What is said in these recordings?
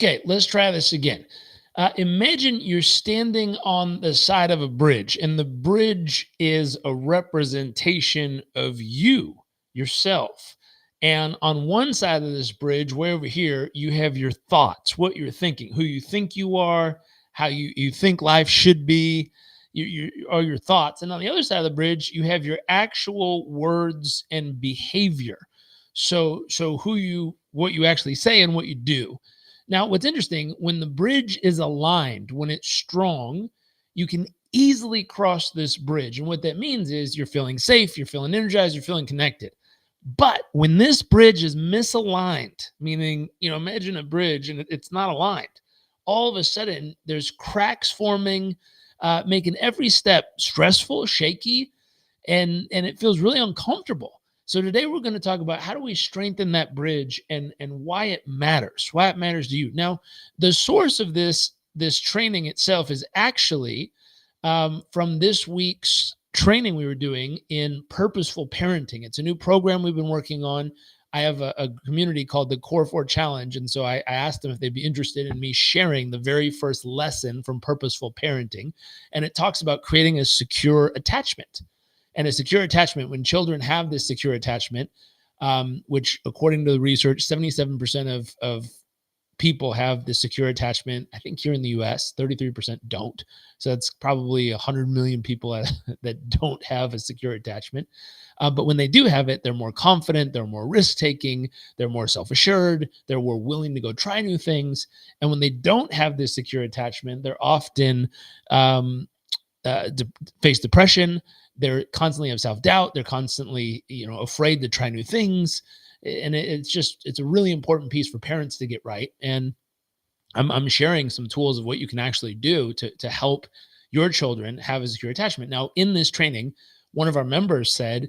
Okay, let's try this again. Imagine you're standing on the side of a bridge, and the bridge is a representation of you, yourself. And on one side of this bridge, way over here, you have your thoughts, what you're thinking, who you think you are, how you think life should be, are your thoughts. And on the other side of the bridge, you have your actual words and behavior. So what you actually say and what you do. Now, what's interesting, when the bridge is aligned, when it's strong, you can easily cross this bridge. And what that means is you're feeling safe, you're feeling energized, you're feeling connected. But when this bridge is misaligned, meaning, imagine a bridge and it's not aligned, all of a sudden there's cracks forming, making every step stressful, shaky, and it feels really uncomfortable. So today we're going to talk about how do we strengthen that bridge and why it matters to you. Now, the source of this training itself is actually from this week's training we were doing in purposeful parenting. It's a new program we've been working on. I have a community called the Core 4 Challenge. And so I asked them if they'd be interested in me sharing the very first lesson from purposeful parenting. And it talks about creating a secure attachment. And a secure attachment, when children have this secure attachment, which according to the research, 77% of people have this secure attachment. I think here in the US, 33% don't. So that's probably 100 million people that don't have a secure attachment. But when they do have it, they're more confident, they're more risk-taking, they're more self-assured, they're more willing to go try new things. And when they don't have this secure attachment, they're often face depression. They're constantly have self-doubt. They're constantly, afraid to try new things. And it's a really important piece for parents to get right. And I'm sharing some tools of what you can actually do to help your children have a secure attachment. Now, in this training, one of our members said,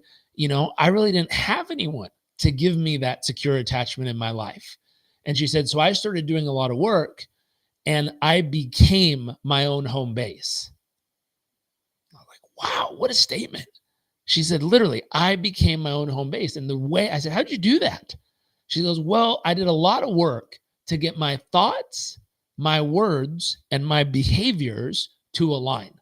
I really didn't have anyone to give me that secure attachment in my life. And she said, so I started doing a lot of work and I became my own home base. Wow, what a statement. She said, literally, I became my own home base. And the way I said, how'd you do that? She goes, well, I did a lot of work to get my thoughts, my words, and my behaviors to align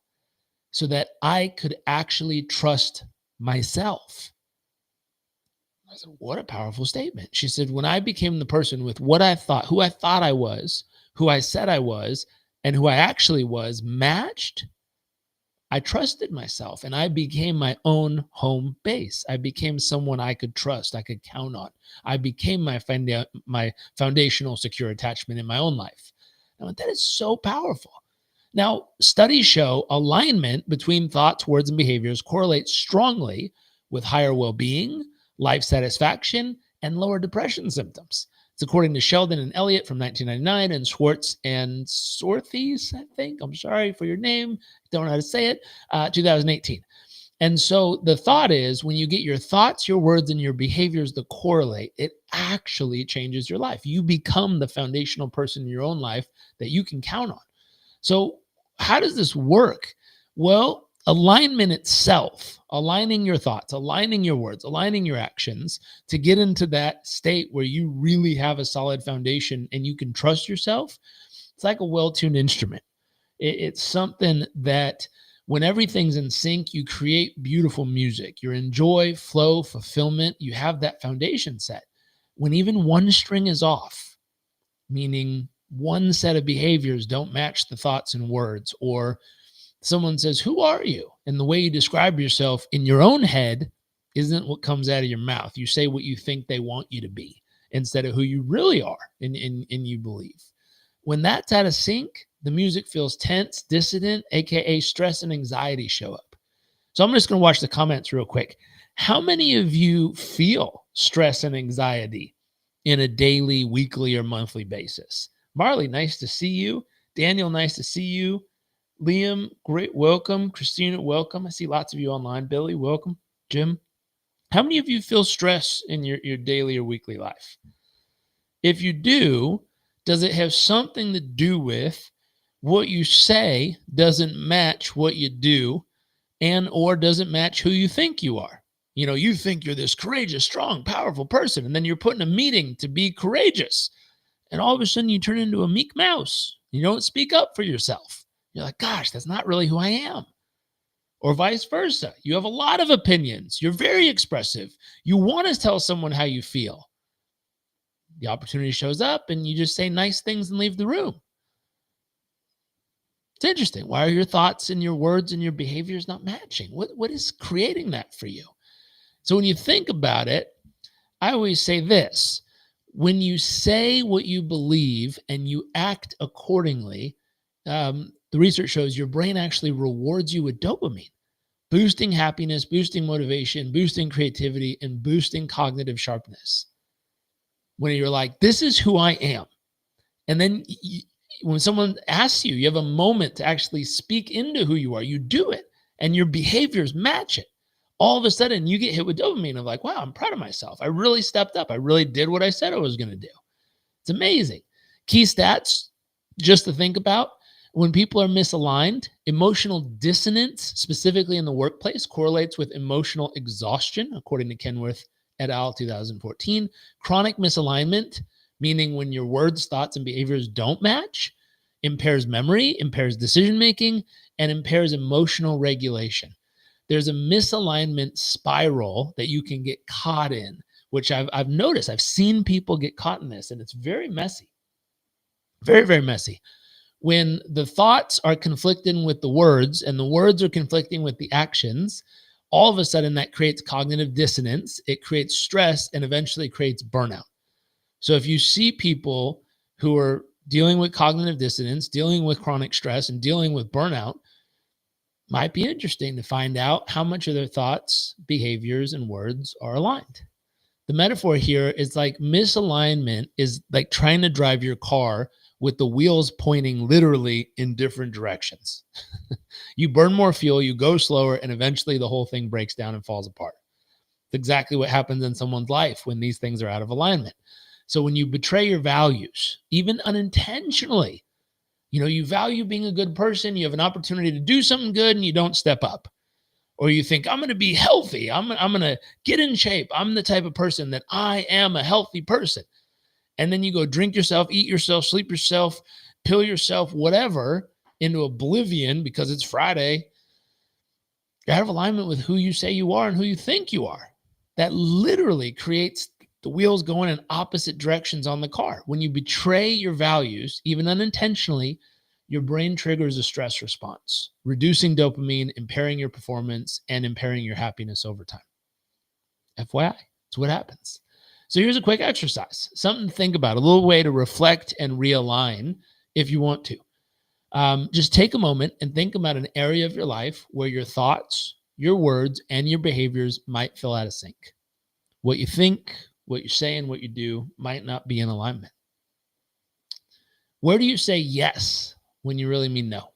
so that I could actually trust myself. I said, what a powerful statement. She said, when I became the person with what I thought, who I thought I was, who I said I was, and who I actually was matched, I trusted myself and I became my own home base. I became someone I could trust, I could count on. I became my foundational secure attachment in my own life. Now, that is so powerful. Now, studies show alignment between thoughts, words, and behaviors correlates strongly with higher well-being, life satisfaction, and lower depression symptoms. It's according to Sheldon and Elliott from 1999 and Schwartz and Sorthes, I think. I'm sorry for your name. Don't know how to say it. 2018. And so the thought is when you get your thoughts, your words, and your behaviors to correlate, it actually changes your life. You become the foundational person in your own life that you can count on. So how does this work? Well, alignment itself, aligning your thoughts, aligning your words, aligning your actions to get into that state where you really have a solid foundation and you can trust yourself. It's like a well-tuned instrument. It's something that when everything's in sync, you create beautiful music. You're in joy, flow, fulfillment. You have that foundation set. When even one string is off, meaning one set of behaviors don't match the thoughts and words, or someone says, who are you? And the way you describe yourself in your own head isn't what comes out of your mouth. You say what you think they want you to be instead of who you really are and you believe. When that's out of sync, the music feels tense, dissonant, aka stress and anxiety show up. So I'm just going to watch the comments real quick. How many of you feel stress and anxiety in a daily, weekly, or monthly basis? Marley, nice to see you. Daniel, nice to see you. Liam, great, welcome. Christina, welcome. I see lots of you online. Billy, welcome. Jim, how many of you feel stress in your daily or weekly life? If you do, does it have something to do with what you say doesn't match what you do, and or doesn't match who you think you are? You think you're this courageous, strong, powerful person, and then you're put in a meeting to be courageous. And all of a sudden you turn into a meek mouse. You don't speak up for yourself. You're like, gosh, that's not really who I am. Or vice versa. You have a lot of opinions. You're very expressive. You want to tell someone how you feel. The opportunity shows up and you just say nice things and leave the room. It's interesting. Why are your thoughts and your words and your behaviors not matching? What is creating that for you? So when you think about it, I always say this: when you say what you believe and you act accordingly, the research shows your brain actually rewards you with dopamine, boosting happiness, boosting motivation, boosting creativity, and boosting cognitive sharpness. When you're like, this is who I am. And then when someone asks you, you have a moment to actually speak into who you are, you do it, and your behaviors match it. All of a sudden, you get hit with dopamine of like, wow, I'm proud of myself. I really stepped up. I really did what I said I was going to do. It's amazing. Key stats, just to think about: when people are misaligned, emotional dissonance, specifically in the workplace, correlates with emotional exhaustion, according to Kenworthy et al. 2014. Chronic misalignment, meaning when your words, thoughts, and behaviors don't match, impairs memory, impairs decision-making, and impairs emotional regulation. There's a misalignment spiral that you can get caught in, which I've noticed. I've seen people get caught in this, and it's very messy. Very, very messy. When the thoughts are conflicting with the words and the words are conflicting with the actions, all of a sudden that creates cognitive dissonance. It creates stress and eventually creates burnout. So if you see people who are dealing with cognitive dissonance, dealing with chronic stress, and dealing with burnout, might be interesting to find out how much of their thoughts, behaviors, and words are aligned. The metaphor here is like misalignment is like trying to drive your car with the wheels pointing literally in different directions. You burn more fuel, you go slower, and eventually the whole thing breaks down and falls apart. It's exactly what happens in someone's life when these things are out of alignment. So when you betray your values, even unintentionally, you value being a good person, you have an opportunity to do something good, and you don't step up. Or you think, I'm going to be healthy, I'm going to get in shape, I'm the type of person that I am a healthy person. And then you go drink yourself, eat yourself, sleep yourself, pill yourself, whatever, into oblivion because it's Friday. You're out of alignment with who you say you are and who you think you are. That literally creates the wheels going in opposite directions on the car. When you betray your values, even unintentionally, your brain triggers a stress response, reducing dopamine, impairing your performance, and impairing your happiness over time. FYI, it's what happens. So here's a quick exercise, something to think about, a little way to reflect and realign if you want to. Just take a moment and think about an area of your life where your thoughts, your words, and your behaviors might feel out of sync. What you think, what you say, and what you do might not be in alignment. Where do you say yes when you really mean no?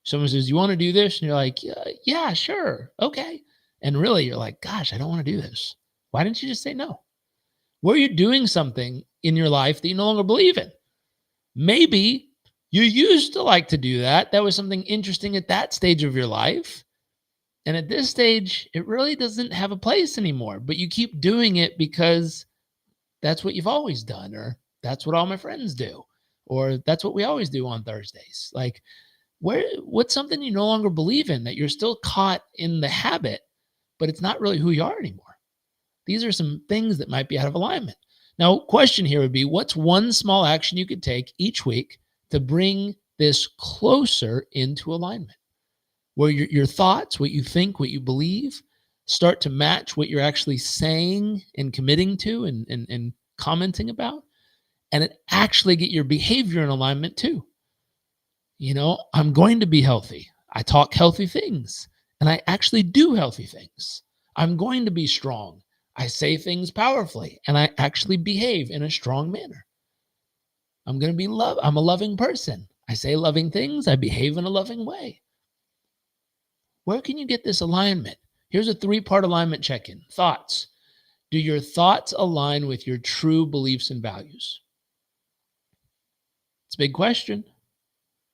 Someone says, you want to do this? And you're like, yeah, sure. Okay. And really you're like, gosh, I don't want to do this. Why didn't you just say no? Where you're doing something in your life that you no longer believe in. Maybe you used to like to do that. That was something interesting at that stage of your life. And at this stage, it really doesn't have a place anymore, but you keep doing it because that's what you've always done, or that's what all my friends do, or that's what we always do on Thursdays. Like, what's something you no longer believe in that you're still caught in the habit, but it's not really who you are anymore? These are some things that might be out of alignment. Now, question here would be, what's one small action you could take each week to bring this closer into alignment, where your thoughts, what you think, what you believe, start to match what you're actually saying and committing to and commenting about, and it actually get your behavior in alignment too. I'm going to be healthy. I talk healthy things, and I actually do healthy things. I'm going to be strong. I say things powerfully, and I actually behave in a strong manner. I'm going to be I'm a loving person. I say loving things. I behave in a loving way. Where can you get this alignment? Here's a 3-part alignment check-in. Thoughts. Do your thoughts align with your true beliefs and values? It's a big question.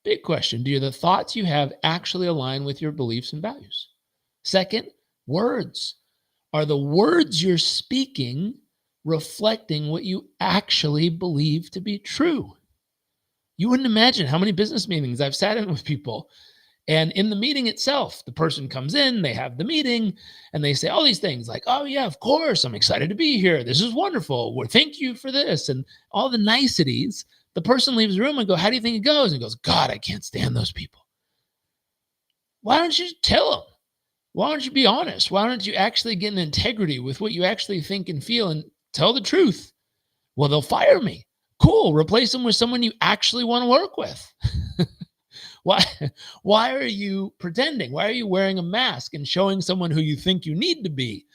Big question. Do the thoughts you have actually align with your beliefs and values? Second, words. Are the words you're speaking reflecting what you actually believe to be true. You wouldn't imagine how many business meetings I've sat in with people. And in the meeting itself, the person comes in, they have the meeting, and they say all these things like, oh, yeah, of course, I'm excited to be here. This is wonderful. Well, thank you for this. And all the niceties. The person leaves the room and go, how do you think it goes? And goes, God, I can't stand those people. Why don't you tell them? Why don't you be honest? Why don't you actually get in integrity with what you actually think and feel and tell the truth? Well, they'll fire me. Cool. Replace them with someone you actually want to work with. Why, why are you pretending? Why are you wearing a mask and showing someone who you think you need to be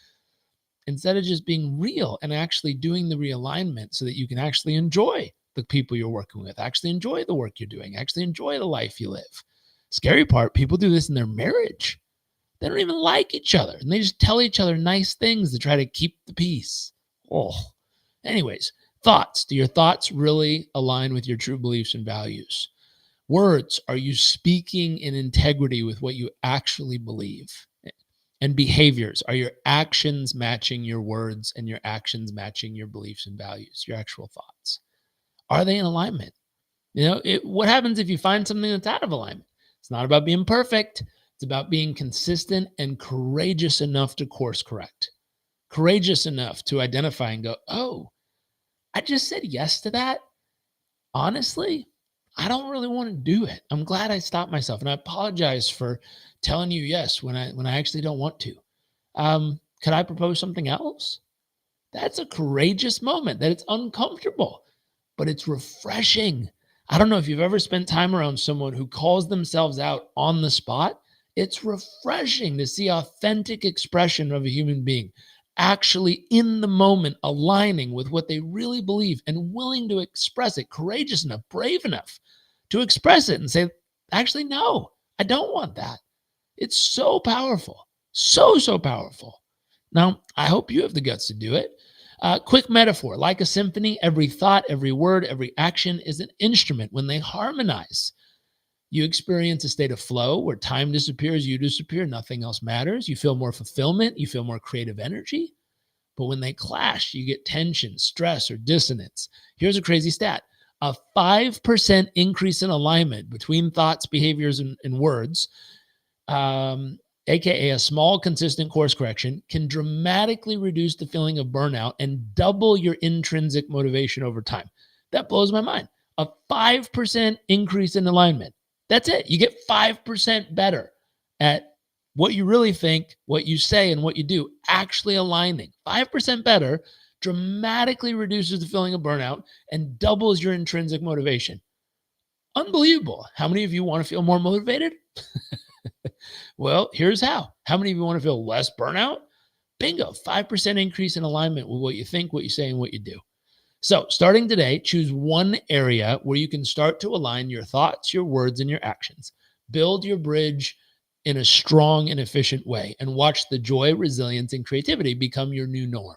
instead of just being real and actually doing the realignment so that you can actually enjoy the people you're working with, actually enjoy the work you're doing, actually enjoy the life you live? Scary part, people do this in their marriage. They don't even like each other and they just tell each other nice things to try to keep the peace. Oh, anyways, thoughts. Do your thoughts really align with your true beliefs and values? Words, are you speaking in integrity with what you actually believe? And behaviors, are your actions matching your words and your actions matching your beliefs and values, your actual thoughts? Are they in alignment? What happens if you find something that's out of alignment? It's not about being perfect. It's about being consistent and courageous enough to course correct, courageous enough to identify and go, oh, I just said yes to that. Honestly, I don't really want to do it. I'm glad I stopped myself, and I apologize for telling you yes when I actually don't want to. Could I propose something else? That's a courageous moment. That it's uncomfortable, but it's refreshing. I don't know if you've ever spent time around someone who calls themselves out on the spot. It's refreshing to see authentic expression of a human being actually in the moment aligning with what they really believe and willing to express it, courageous enough, brave enough to express it and say, actually, no, I don't want that. It's so powerful, so powerful. Now, I hope you have the guts to do it. Quick metaphor, like a symphony, every thought, every word, every action is an instrument. When they harmonize, you experience a state of flow where time disappears, you disappear, nothing else matters. You feel more fulfillment, you feel more creative energy. But when they clash, you get tension, stress, or dissonance. Here's a crazy stat. A 5% increase in alignment between thoughts, behaviors, and words, aka a small, consistent course correction, can dramatically reduce the feeling of burnout and double your intrinsic motivation over time. That blows my mind. A 5% increase in alignment. That's it. You get 5% better at what you really think, what you say, and what you do, actually aligning. 5% better dramatically reduces the feeling of burnout and doubles your intrinsic motivation. Unbelievable. How many of you want to feel more motivated? Well, here's how. How many of you want to feel less burnout? Bingo, 5% increase in alignment with what you think, what you say, and what you do. So starting today, choose one area where you can start to align your thoughts, your words, and your actions. Build your bridge in a strong and efficient way and watch the joy, resilience, and creativity become your new norm.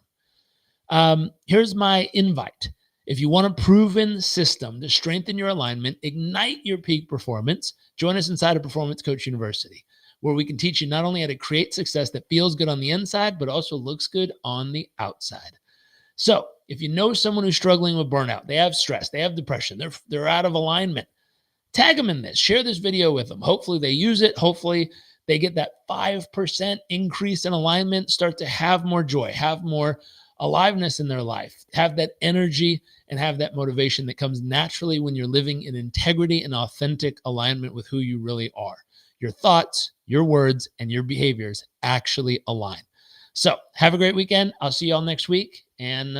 Here's my invite. If you want a proven system to strengthen your alignment, ignite your peak performance, join us inside of Performance Coach University, where we can teach you not only how to create success that feels good on the inside, but also looks good on the outside. So if you know someone who's struggling with burnout, they have stress, they have depression, they're out of alignment, tag them in this, share this video with them. Hopefully they use it. Hopefully they get that 5% increase in alignment, start to have more joy, have more aliveness in their life, have that energy and have that motivation that comes naturally when you're living in integrity and authentic alignment with who you really are. Your thoughts, your words, and your behaviors actually align. So have a great weekend. I'll see you all next week. And